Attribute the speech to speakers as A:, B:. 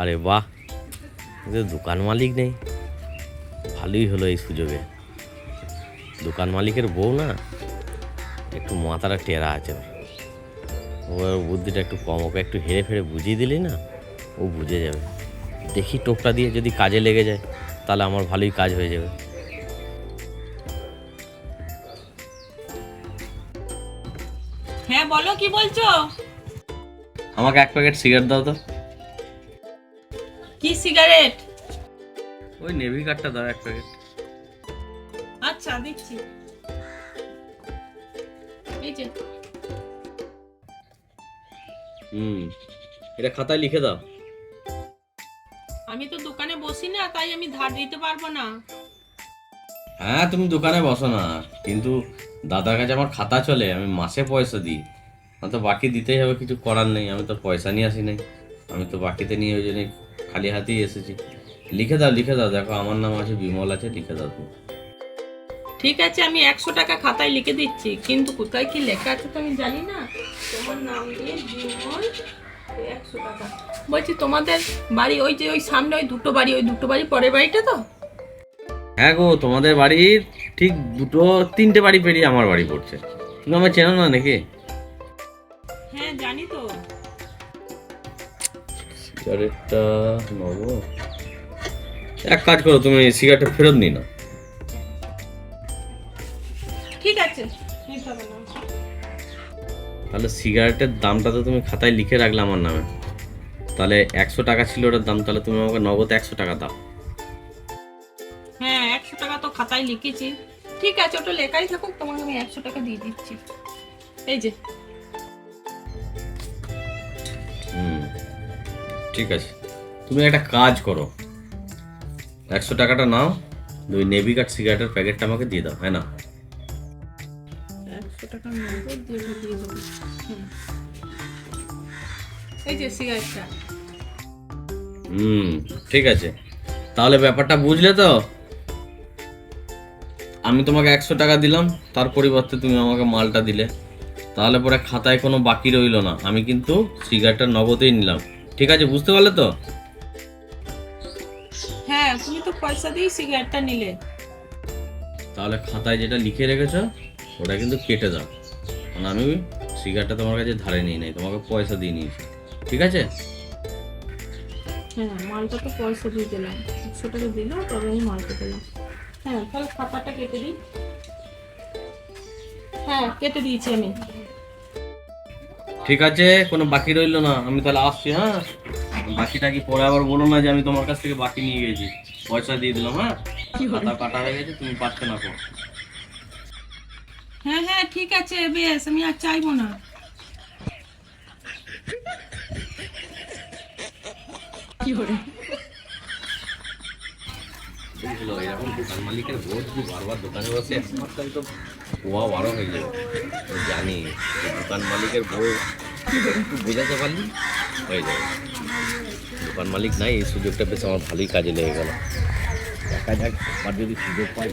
A: আরে বাহ, দোকান মালিক নেই, ভালোই হলো এই সুযোগে। দোকান মালিকের বউ না একটু মাথাটা টেরা আছে, ওর বুদ্ধিটা একটু কম, ওকে একটু হেরে ফেরে বুঝিয়ে দিলি না ও বুঝে যাবে। দেখি টোপটা দিয়ে যদি কাজে লেগে যায় তাহলে আমার ভালোই কাজ হয়ে যাবে।
B: হ্যাঁ বলো, কি বলছো?
A: আমাকে এক প্যাকেট সিগারেট দাও তো।
B: কি সিগারেট?
A: ওই নেভি কার্ডটা দাও এক প্যাকেট।
B: আচ্ছা দিচ্ছি, এই যে।
A: এটা খাতায় লিখে দাও।
B: আমি তো দোকানে বসি না, তাই আমি ধার দিতে পারবো না।
A: হ্যাঁ তুমি দোকানে বসো না, কিন্তু দাদার কাছে আমার খাতা চলে, আমি মাসে পয়সা দিই। আমার তো বাকি দিতেই হবে, কিছু করার নেই, আমি তো পয়সা নিয়ে আসি নাই। আমি তো বাকিতে নিয়ে ওই জন্য খালি হাতেই এসেছি। লিখে দাও লিখে দাও, দেখো আমার নাম আছে বিমল, আছে, লিখে দাও তুমি।
B: ঠিক আছে, আমি 100 টাকা খাতায় লিখে দিচ্ছি, কিন্তু কোথায় কি লেখা আছে তো আমি জানি না। তোমার নাম দিয়ে বিমল, 100 টাকা। বলছি তোমাদের বাড়ি ওই যে ওই সামনে ওই দুটো বাড়ি পরের বাড়িটা তো?
A: হ্যাঁ গো, তোমাদের বাড়ির ঠিক দুটো তিনটে বাড়ি পেরিয়ে আমার বাড়ি পড়ছে। তুমি আমার চেনো না নাকি?
B: হ্যাঁ জানি তো।
A: সিগারেটটা নেবো, এক কাজ করো, তুমি সিগারেটটা ফেরত নিই না।
B: ঠিক আছে, নিতে হবে না।
A: তাহলে সিগারেটের দামটা তো তুমি খাতায় লিখে রাখলে আমার নামে, তাহলে 100 টাকা ছিল ওটার দাম, তাহলে তুমি আমাকে নগদ 100 টাকা দাও।
B: হ্যাঁ 100 টাকা তো খাতায় লিখেছি। ঠিক আছে, ওটা লেখাই থাকুক, তোমাকে আমি 100 টাকা দিয়ে দিচ্ছি, এই যে।
A: ঠিক আছে, তুমি একটা কাজ করো, 100 টাকাটা নাও, ওই নেভি কার্ড সিগারেটের প্যাকেটটা আমাকে দিয়ে দাও। হ্যাঁ না,
B: 100 টাকা নগদ দিয়ে দেবো। এই যে সিগারেটটা।
A: ঠিক আছে, তাহলে ব্যাপারটা বুঝলে তো। আমি তোমাকে 100 টাকা দিলাম, তার পরিবর্তে তুমি আমাকে মালটা দিলে, তাহলে পরে খাতায় কোনো বাকি রইলো না, আমি কিন্তু সিগারেটটা নগদেই নিলাম। ঠিক আছে, বুঝতে পারলে তো?
B: হ্যাঁ তুমি তো পয়সা দিয়ে সিগারেটটা নিলে।
A: তাহলে খাতায় যেটা লিখে রেখেছো ওটা কিন্তু কেটে দাও, কারণ আমি সিগারেটটা তোমার কাছে ধারে নিই নাই, তোমাকে পয়সা দিয়ে নিয়েছি। ঠিক আছে?
B: হ্যাঁ মালটা তো পয়সা দিয়ে দিলাম, 100 টাকা দিল, তবে আমি মালটা দিলাম। হ্যাঁ তাহলে খাতাটা কেটে দিই। হ্যাঁ কেটে দিয়েছি আমি।
A: ঠিক আছে, কোনো বাকি রইলো না, আমি তাহলে আসছি। হ্যাঁ, বাকিটা কি পরে আবার বলো না যে আমি তোমার কাছ থেকে বাকি নিয়ে গেছি, পয়সা দিয়ে দিলাম। হ্যাঁ, খাতা কাটা হয়ে গেছে, তুমি পাচ্ছে না কো।
B: হ্যাঁ হ্যাঁ ঠিক আছে, বেশ, আমি আর চাইবো না। কি করে
A: বুঝলো, এরকম দোকান মালিকের বউ যদি বারবার দোকানে বসে, আমার তাহলে তো পোয়া বারো হয়ে যাবে। আমি জানি যে দোকান মালিকের বউ একটু বোঝাতে পারলি হয়ে যাবে। দোকান মালিক নাই, এই সুযোগটা বেশ আমার ভালোই কাজে লেগে গেল। দেখা যাক, আর যদি সুযোগ পাই।